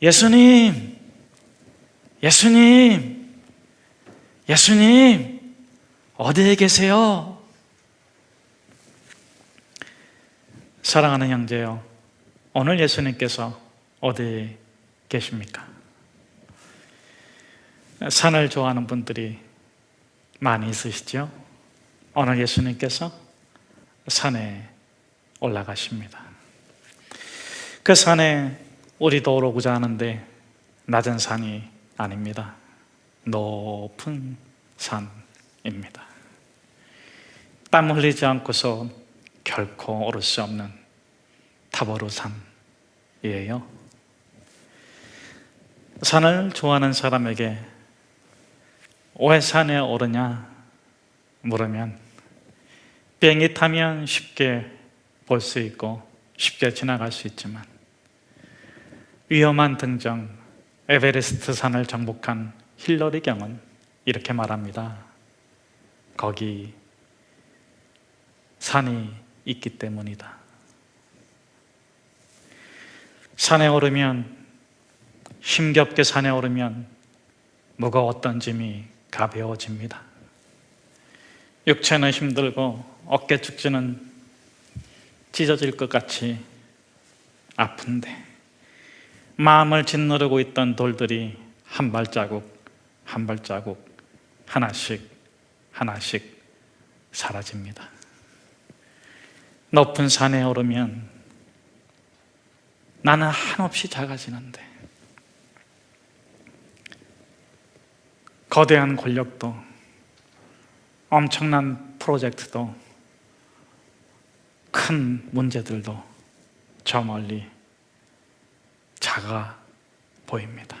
예수님, 예수님, 예수님, 어디에 계세요? 사랑하는 형제요, 오늘 예수님께서 어디에 계십니까? 산을 좋아하는 분들이 많이 있으시죠? 오늘 예수님께서 산에 올라가십니다. 그 산에 우리도 오르고자 하는데 낮은 산이 아닙니다. 높은 산입니다. 땀 흘리지 않고서 결코 오를 수 없는 타보르 산이에요. 산을 좋아하는 사람에게 왜 산에 오르냐 물으면 비행기 타면 쉽게 볼 수 있고 쉽게 지나갈 수 있지만 위험한 등정 에베레스트 산을 정복한 힐러리 경은 이렇게 말합니다. 거기 산이 있기 때문이다. 산에 오르면, 힘겹게 산에 오르면 무거웠던 짐이 가벼워집니다. 육체는 힘들고 어깨 축지는 찢어질 것 같이 아픈데 마음을 짓누르고 있던 돌들이 한 발자국 한 발자국 하나씩 하나씩 사라집니다. 높은 산에 오르면 나는 한없이 작아지는데 거대한 권력도 엄청난 프로젝트도 큰 문제들도 저 멀리 작아 보입니다.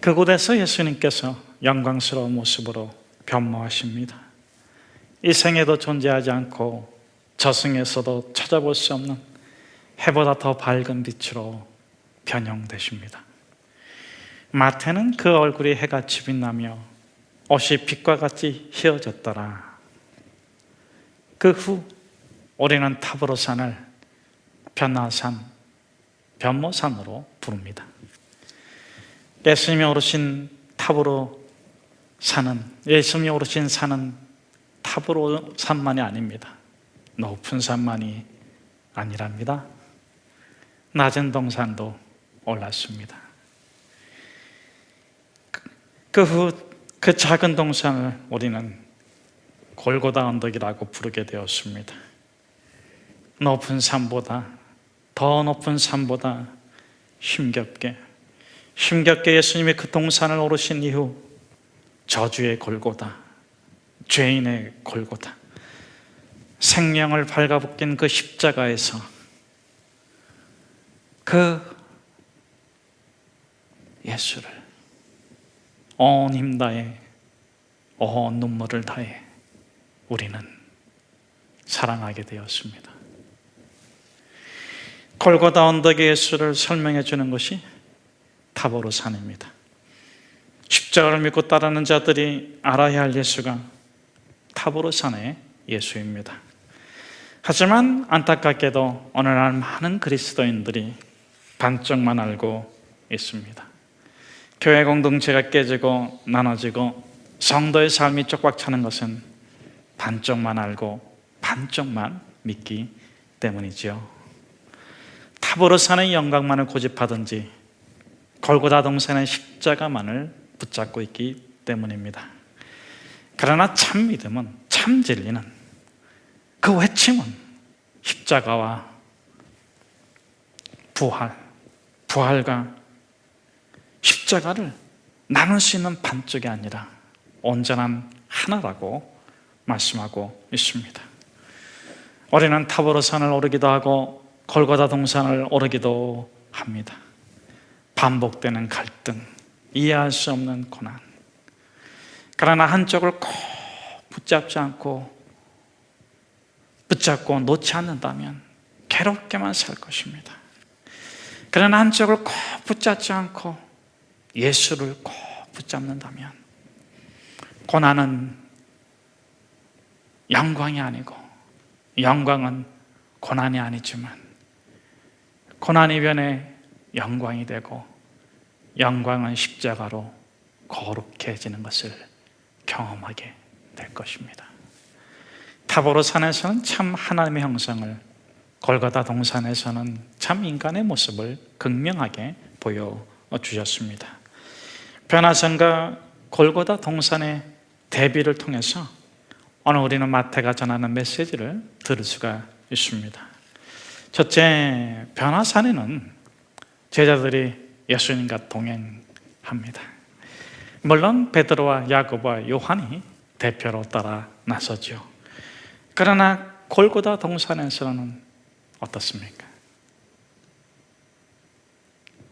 그곳에서 예수님께서 영광스러운 모습으로 변모하십니다. 이 생에도 존재하지 않고 저승에서도 찾아볼 수 없는 해보다 더 밝은 빛으로 변형되십니다. 마태는 그 얼굴이 해같이 빛나며 옷이 빛과 같이 휘어졌더라. 그 후 우리는 타보르산을 변화산, 변모산으로 부릅니다. 예수님이 오르신 타보르산은, 예수님이 오르신 산은 타보르산만이 아닙니다. 높은 산만이 아니랍니다. 낮은 동산도 올랐습니다. 그 후 그 작은 동산을 우리는 골고다 언덕이라고 부르게 되었습니다. 높은 산보다, 더 높은 산보다 힘겹게 예수님이 그 동산을 오르신 이후 저주의 골고다, 죄인의 골고다, 생명을 발가벗긴 그 십자가에서 그 예수를 온 힘 다해, 온 눈물을 다해 우리는 사랑하게 되었습니다. 골고다 언덕의 예수를 설명해 주는 것이 타보르산입니다. 십자가를 믿고 따르는 자들이 알아야 할 예수가 타보르산의 예수입니다. 하지만 안타깝게도 오늘날 많은 그리스도인들이 반쪽만 알고 있습니다. 교회 공동체가 깨지고 나눠지고 성도의 삶이 쪽박 차는 것은 반쪽만 알고 반쪽만 믿기 때문이지요. 타보르산의 영광만을 고집하든지 골고다 동산의 십자가만을 붙잡고 있기 때문입니다. 그러나 참 믿음은, 참 진리는, 그 외침은 십자가와 부활과 십자가를 나눌 수 있는 반쪽이 아니라 온전한 하나라고 말씀하고 있습니다. 우리는 타보르산을 오르기도 하고 골고다 동산을 오르기도 합니다. 반복되는 갈등, 이해할 수 없는 고난. 그러나 한쪽을 꼭 붙잡고 놓지 않는다면 괴롭게만 살 것입니다. 그러나 한쪽을 꼭 붙잡지 않고 예수를 꼭 붙잡는다면 고난은 영광이 아니고 영광은 고난이 아니지만 고난 이변에 영광이 되고 영광은 십자가로 거룩해지는 것을 경험하게 될 것입니다. 타보르 산에서는 참 하나님의 형상을, 골고다 동산에서는 참 인간의 모습을 극명하게 보여주셨습니다. 변화산과 골고다 동산의 대비를 통해서 오늘 우리는 마태가 전하는 메시지를 들을 수가 있습니다. 첫째, 변화산에는 제자들이 예수님과 동행합니다. 물론 베드로와 야고보와 요한이 대표로 따라 나서죠. 그러나 골고다 동산에서는 어떻습니까?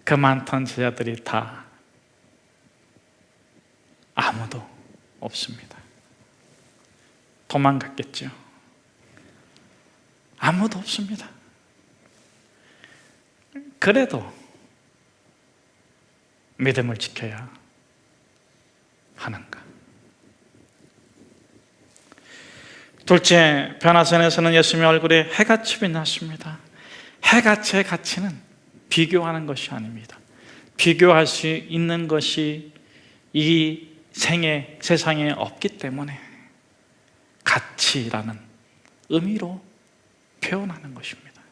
그 많던 제자들이 다 아무도 없습니다. 도망갔겠죠. 아무도 없습니다. 그래도 믿음을 지켜야 하는가? 둘째, 변화산에서는 예수님의 얼굴에 해같이 빛났습니다. 해같이의 가치는 비교하는 것이 아닙니다. 비교할 수 있는 것이 이 세상에 없기 때문에 가치라는 의미로 표현하는 것입니다.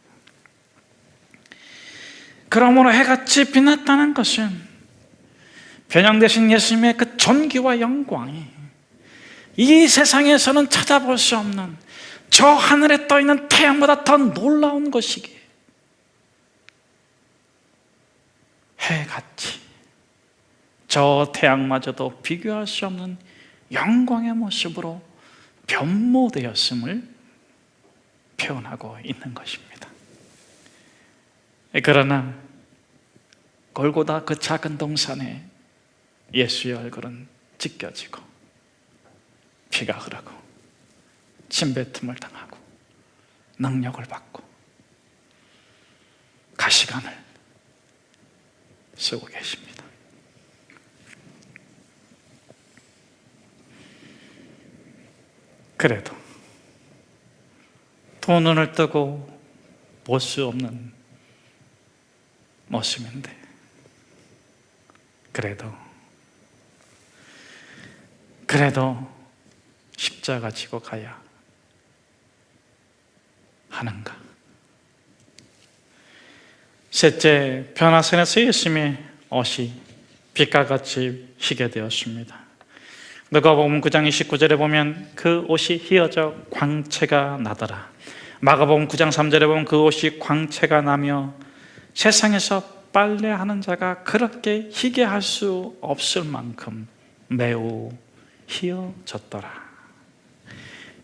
그러므로 해같이 빛났다는 것은 변형되신 예수님의 그 존귀와 영광이 이 세상에서는 찾아볼 수 없는 저 하늘에 떠있는 태양보다 더 놀라운 것이기에 해같이 저 태양마저도 비교할 수 없는 영광의 모습으로 변모되었음을 표현하고 있는 것입니다. 그러나 골고다 그 작은 동산에 예수의 얼굴은 찢겨지고 피가 흐르고 침뱉음을 당하고 능력을 받고 가시관을 쓰고 계십니다. 그래도 두 눈을 뜨고 볼 수 없는 모습인데 그래도 십자가 지고 가야 하는가? 셋째, 변화산에서 예수님의 옷이 빛과 같이 희게 되었습니다. 누가복음 9장 29절에 보면 그 옷이 휘어져 광채가 나더라. 마가복음 9장 3절에 보면 그 옷이 광채가 나며 세상에서 빨래하는 자가 그렇게 희게 할 수 없을 만큼 매우 휘어졌더라.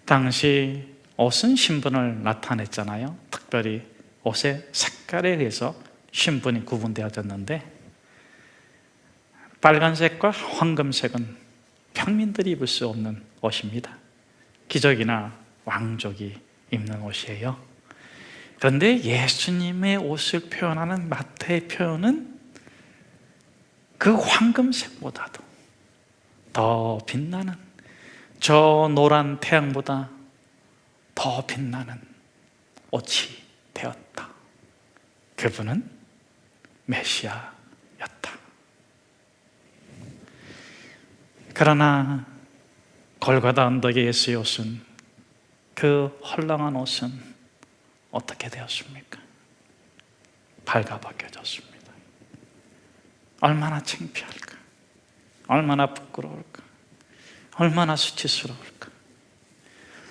당시 옷은 신분을 나타냈잖아요. 특별히 옷의 색깔에 의해서 신분이 구분되어졌는데 빨간색과 황금색은 평민들이 입을 수 없는 옷입니다. 귀족이나 왕족이 입는 옷이에요. 그런데 예수님의 옷을 표현하는 마태의 표현은 그 황금색보다도 더 빛나는, 저 노란 태양보다 더 빛나는 옷이 되었다. 그분은 메시아였다. 그러나 골고다 언덕의 예수의 옷은, 그 헐렁한 옷은 어떻게 되었습니까? 발가벗겨졌습니다. 얼마나 창피할까? 얼마나 부끄러울까? 얼마나 수치스러울까?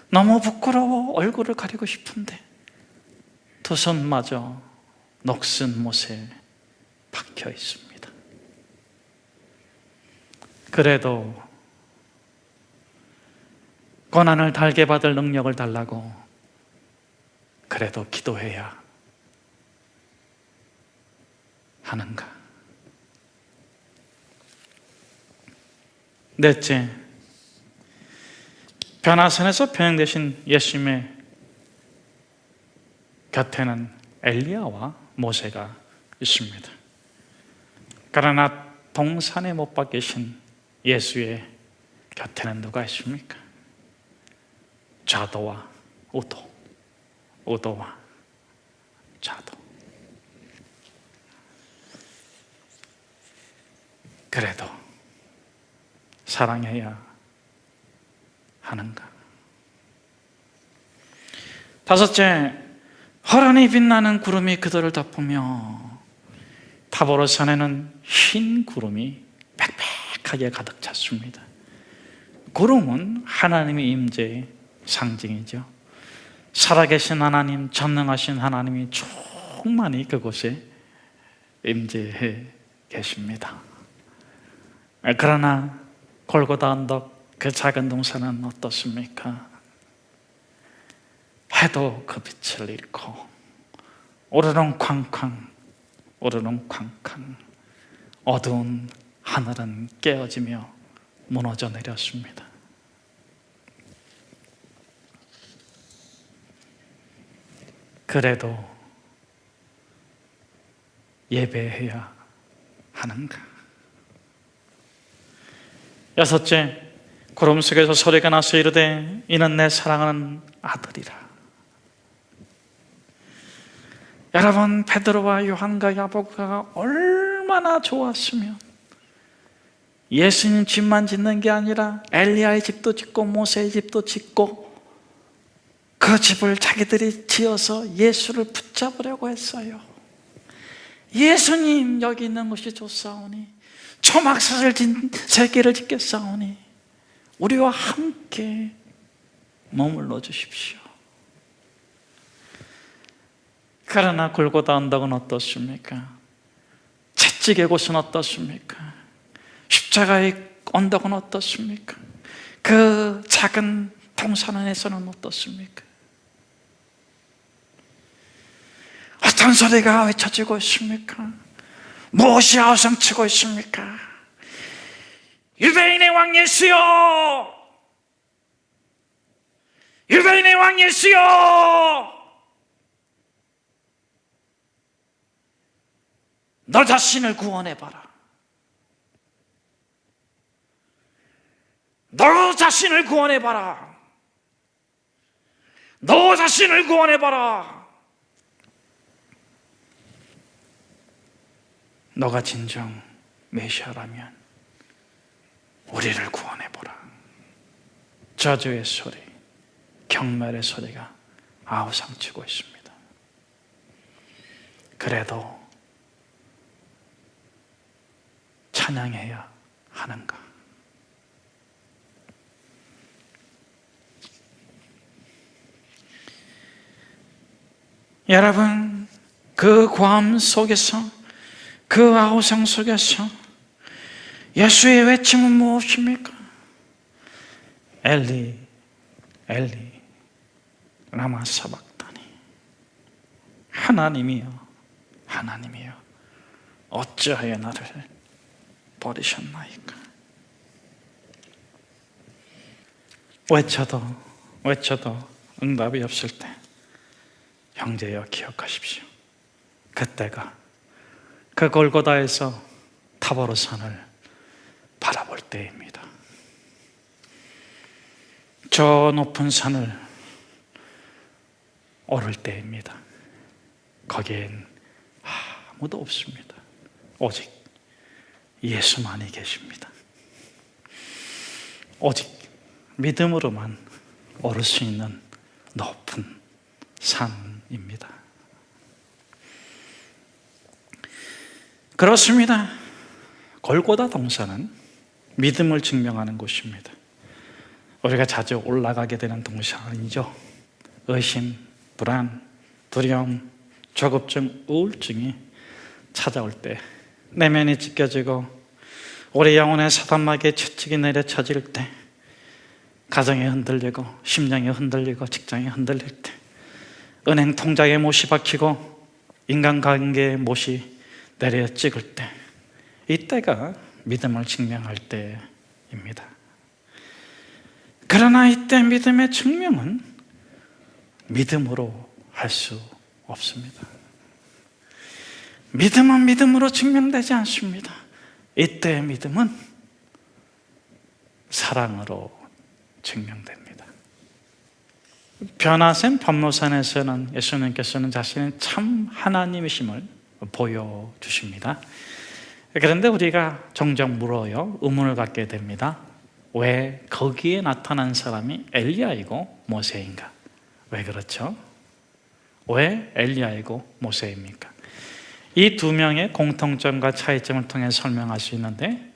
너무 부끄러워 얼굴을 가리고 싶은데 두 손마저 녹슨 못에 박혀 있습니다. 그래도 고난을 달게 받을 능력을 달라고 그래도 기도해야 하는가? 넷째, 변화산에서 변형되신 예수님의 곁에는 엘리야와 모세가 있습니다. 그러나 동산에 못 박히신 예수의 곁에는 누가 있습니까? 좌도와 우도, 우도와 좌도. 그래도 사랑해야 하는가? 다섯째, 호련히 빛나는 구름이 그들을 덮으며 타보르 산에는 흰 구름이 빽빽하게 가득 찼습니다. 구름은 하나님의 임재의 상징이죠. 살아계신 하나님, 전능하신 하나님이 충만히 그곳에 임재해 계십니다. 그러나 골고다 언덕 그 작은 동산은 어떻습니까? 해도 그 빛을 잃고 오르렁쾅쾅 오르렁쾅쾅 어두운 하늘은 깨어지며 무너져 내렸습니다. 그래도 예배해야 하는가? 여섯째, 구름 속에서 소리가 나서 이르되 이는 내 사랑하는 아들이라. 여러분, 베드로와 요한과 야고보가 얼마나 좋았으면 예수님 집만 짓는 게 아니라 엘리야의 집도 짓고 모세의 집도 짓고 그 집을 자기들이 지어서 예수를 붙잡으려고 했어요. 예수님, 여기 있는 것이 좋사오니 초막사슬 세 개를 짓겠사오니 우리와 함께 머물러 주십시오. 그러나 골고다 언덕은 어떻습니까? 채찍의 곳은 어떻습니까? 십자가의 언덕은 어떻습니까? 그 작은 동산에서는 어떻습니까? 어떤 소리가 외쳐지고 있습니까? 무엇이 아우성치고 있습니까? 유대인의 왕 예수여! 유대인의 왕 예수여! 너 자신을 구원해봐라. 너 자신을 구원해봐라. 너 자신을 구원해봐라. 너가 진정 메시아라면 우리를 구원해보라. 저주의 소리, 경멸의 소리가 아우성치고 있습니다. 그래도 찬양해야 하는가? 여러분, 그 고함 속에서, 그 아우성 속에서 예수의 외침은 무엇입니까? 엘리, 엘리, 라마 사박다니. 하나님이여, 하나님이여, 어찌하여 나를 버리셨나이까? 외쳐도 응답이 없을 때 형제여 기억하십시오. 그때가 그 골고다에서 타보르 산을 바라볼 때입니다. 저 높은 산을 오를 때입니다. 거기엔 아무도 없습니다. 오직 예수만이 계십니다. 오직 믿음으로만 오를 수 있는 높은 산입니다. 그렇습니다. 골고다 동산은 믿음을 증명하는 곳입니다. 우리가 자주 올라가게 되는 동산이죠. 의심, 불안, 두려움, 조급증, 우울증이 찾아올 때, 내면이 찢겨지고 우리 영혼의 사단막에 채찍이 내려쳐질 때, 가정이 흔들리고 심령이 흔들리고 직장이 흔들릴 때, 은행 통장에 못이 박히고 인간관계에 못이 내려 찍을 때, 이때가 믿음을 증명할 때입니다. 그러나 이때 믿음의 증명은 믿음으로 할 수 없습니다. 믿음은 믿음으로 증명되지 않습니다. 이때의 믿음은 사랑으로 증명됩니다. 변화된 법모산에서는 예수님께서는 자신의 참 하나님이심을 보여주십니다. 그런데 우리가 종종 물어요. 의문을 갖게 됩니다. 왜 거기에 나타난 사람이 엘리야이고 모세인가? 왜 그렇죠? 왜 엘리야이고 모세입니까? 이 두 명의 공통점과 차이점을 통해 설명할 수 있는데,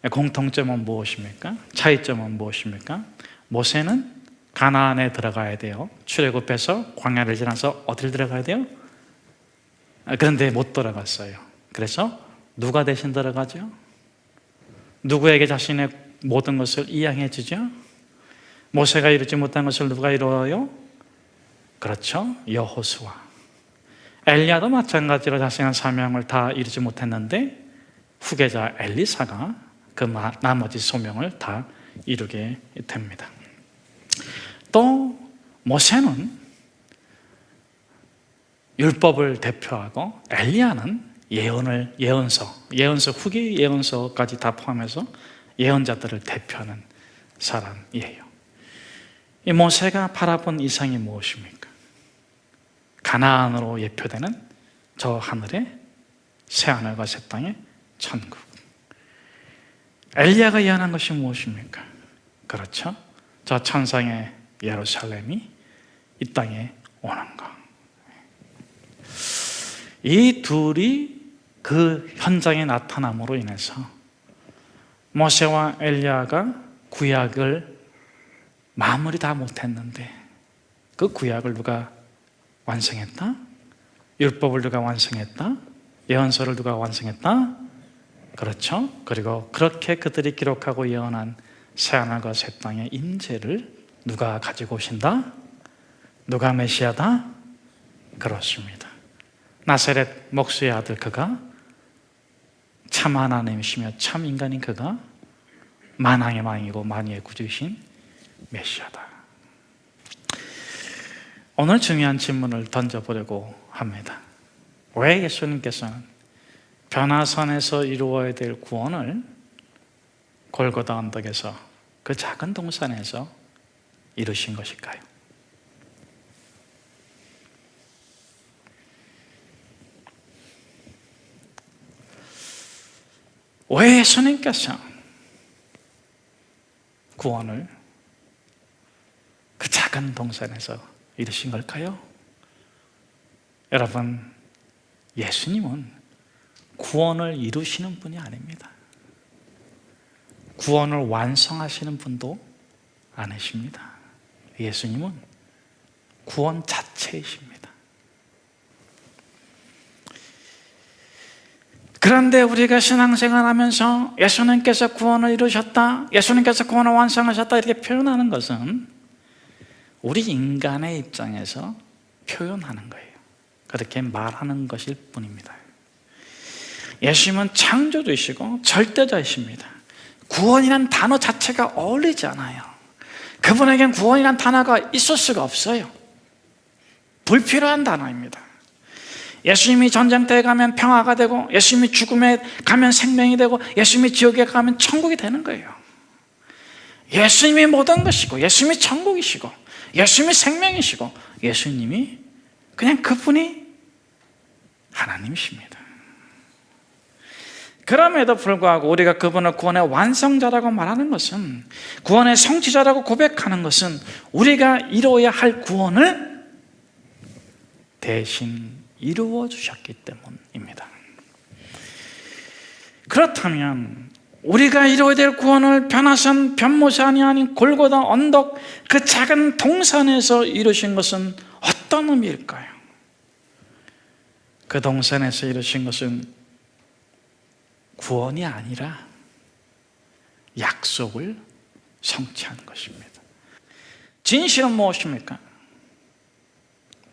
공통점은 무엇입니까? 차이점은 무엇입니까? 모세는 가나안에 들어가야 돼요. 출애굽해서 광야를 지나서 어딜 들어가야 돼요? 그런데 못 들어갔어요. 그래서 누가 대신 들어가죠? 누구에게 자신의 모든 것을 이양해 주죠? 모세가 이루지 못한 것을 누가 이루어요? 그렇죠, 여호수아. 엘리야도 마찬가지로 자신의 사명을 다 이루지 못했는데 후계자 엘리사가 그 나머지 소명을 다 이루게 됩니다. 또 모세는 율법을 대표하고 엘리야는 예언서 후기 예언서까지 다 포함해서 예언자들을 대표하는 사람이에요. 이 모세가 바라본 이상이 무엇입니까? 가나안으로 예표되는 저 하늘의 새하늘과 새 땅의 천국. 엘리야가 예언한 것이 무엇입니까? 그렇죠, 저 천상의 예루살렘이 이 땅에 오는 것. 이 둘이 그 현장에 나타남으로 인해서 모세와 엘리야가 구약을 마무리 다 못했는데 그 구약을 누가 완성했다? 율법을 누가 완성했다? 예언서를 누가 완성했다? 그렇죠? 그리고 그렇게 그들이 기록하고 예언한 새하늘과 새 땅의 임재를 누가 가지고 오신다? 누가 메시아다? 그렇습니다. 나사렛 목수의 아들 그가 참 하나님이시며 참 인간인 그가 만왕의 왕이고 만유의 구주이신 메시아다. 오늘 중요한 질문을 던져보려고 합니다. 왜 예수님께서는 변화산에서 이루어야 될 구원을 골고다 언덕에서 그 작은 동산에서 이루신 것일까요? 왜 예수님께서 구원을 그 작은 동산에서 이루신 걸까요? 여러분, 예수님은 구원을 이루시는 분이 아닙니다. 구원을 완성하시는 분도 아니십니다. 예수님은 구원 자체이십니다. 그런데 우리가 신앙생활하면서 예수님께서 구원을 이루셨다, 예수님께서 구원을 완성하셨다 이렇게 표현하는 것은 우리 인간의 입장에서 표현하는 거예요. 그렇게 말하는 것일 뿐입니다. 예수님은 창조주이시고 절대자이십니다. 구원이란 단어 자체가 어울리지 않아요. 그분에겐 구원이란 단어가 있을 수가 없어요. 불필요한 단어입니다. 예수님이 전쟁터에 가면 평화가 되고, 예수님이 죽음에 가면 생명이 되고, 예수님이 지옥에 가면 천국이 되는 거예요. 예수님이 모든 것이고, 예수님이 천국이시고, 예수님이 생명이시고, 예수님이 그냥 그분이 하나님이십니다. 그럼에도 불구하고 우리가 그분을 구원의 완성자라고 말하는 것은, 구원의 성취자라고 고백하는 것은 우리가 이루어야 할 구원을 대신 이루어 주셨기 때문입니다. 그렇다면 우리가 이루어야 될 구원을 변화산 변모산이 아닌 골고다 언덕 그 작은 동산에서 이루신 것은 어떤 의미일까요? 그 동산에서 이루신 것은 구원이 아니라 약속을 성취한 것입니다. 진실은 무엇입니까?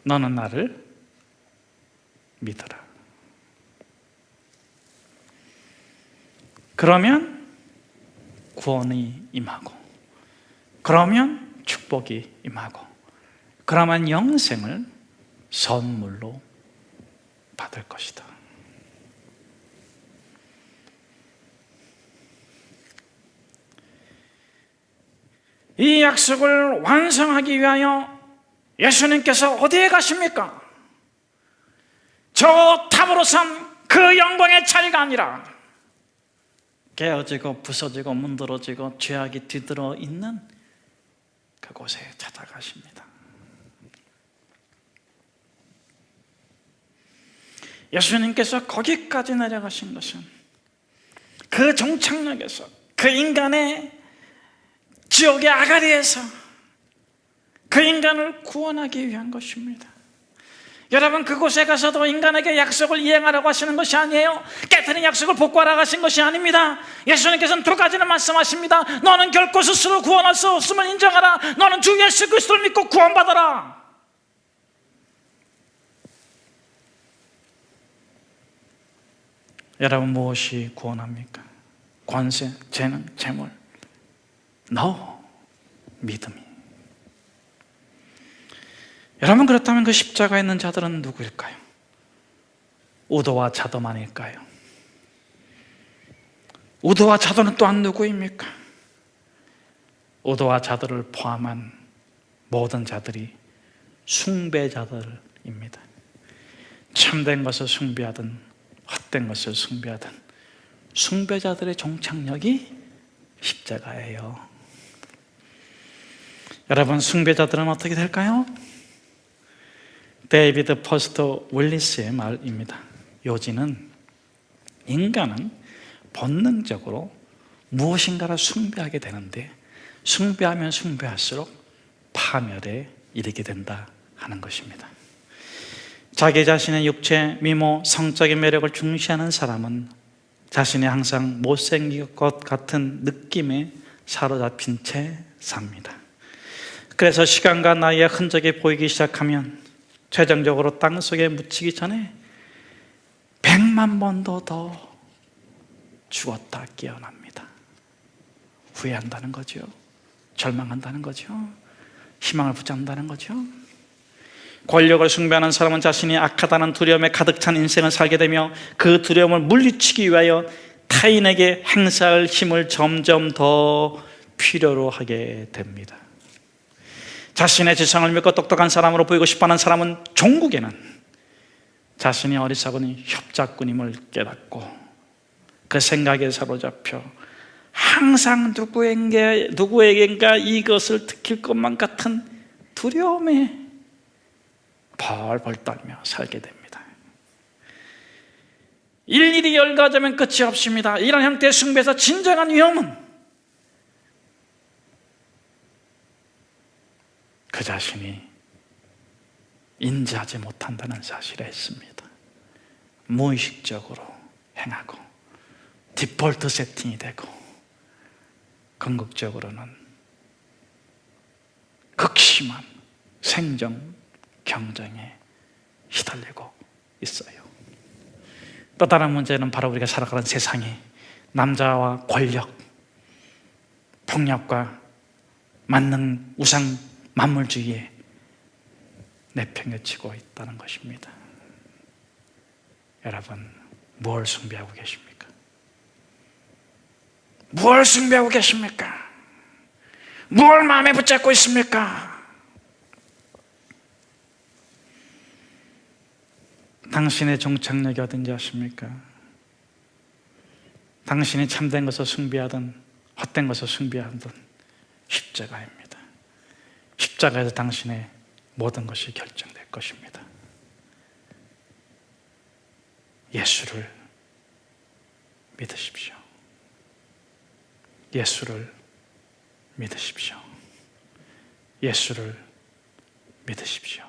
너는 나를 믿어라. 그러면 구원이 임하고, 그러면 축복이 임하고, 그러면 영생을 선물로 받을 것이다. 이 약속을 완성하기 위하여 예수님께서 어디에 가십니까? 저 탑으로 선 그 영광의 자리가 아니라 깨어지고 부서지고 문드러지고 죄악이 뒤들어 있는 그곳에 찾아가십니다. 예수님께서 거기까지 내려가신 것은 그 종착역에서, 그 인간의 지옥의 아가리에서 그 인간을 구원하기 위한 것입니다. 여러분, 그곳에 가서도 인간에게 약속을 이행하라고 하시는 것이 아니에요. 깨트린 약속을 복구하라고 하신 것이 아닙니다. 예수님께서는 두 가지를 말씀하십니다. 너는 결코 스스로 구원할 수 없음을 인정하라. 너는 주 예수 그리스도를 믿고 구원받아라. 여러분, 무엇이 구원합니까? 권세, 재능, 재물? No, 믿음이. 여러분, 그렇다면 그 십자가에 있는 자들은 누구일까요? 우도와 자도만일까요? 우도와 자도는 또한 누구입니까? 우도와 자도를 포함한 모든 자들이 숭배자들입니다. 참된 것을 숭배하든 헛된 것을 숭배하든 숭배자들의 종착역이 십자가예요. 여러분, 숭배자들은 어떻게 될까요? 데이비드 퍼스터 윌리스의 말입니다. 요지는 인간은 본능적으로 무엇인가를 숭배하게 되는데 숭배하면 숭배할수록 파멸에 이르게 된다 하는 것입니다. 자기 자신의 육체, 미모, 성적인 매력을 중시하는 사람은 자신이 항상 못생길 것 같은 느낌에 사로잡힌 채 삽니다. 그래서 시간과 나이의 흔적이 보이기 시작하면 최종적으로 땅속에 묻히기 전에 100만 번도 더 죽었다 깨어납니다. 후회한다는 거죠. 절망한다는 거죠. 희망을 붙잡는다는 거죠. 권력을 숭배하는 사람은 자신이 악하다는 두려움에 가득 찬 인생을 살게 되며 그 두려움을 물리치기 위하여 타인에게 행사할 힘을 점점 더 필요로 하게 됩니다. 자신의 지성을 믿고 똑똑한 사람으로 보이고 싶어하는 사람은 종국에는 자신이 어리석은 협작꾼임을 깨닫고 그 생각에 사로잡혀 항상 누구에겐가 이것을 들킬 것만 같은 두려움에 벌벌 떨며 살게 됩니다. 일일이 열거하자면 끝이 없습니다. 이런 형태의 숭배에서 진정한 위험은 그 자신이 인지하지 못한다는 사실에 있습니다. 무의식적으로 행하고 디폴트 세팅이 되고 궁극적으로는 극심한 생존 경쟁에 시달리고 있어요. 또 다른 문제는 바로 우리가 살아가는 세상이 남자와 권력, 폭력과 만능 우상 만물주의에 내팽개치고 있다는 것입니다. 여러분, 무엇을 숭배하고 계십니까? 무엇을 숭배하고 계십니까? 무엇을 마음에 붙잡고 있습니까? 당신의 종착역이 어딘지 아십니까? 당신이 참된 것을 숭배하든 헛된 것을 숭배하든 십자가입니다. 십자가에서 당신의 모든 것이 결정될 것입니다. 예수를 믿으십시오. 예수를 믿으십시오. 예수를 믿으십시오.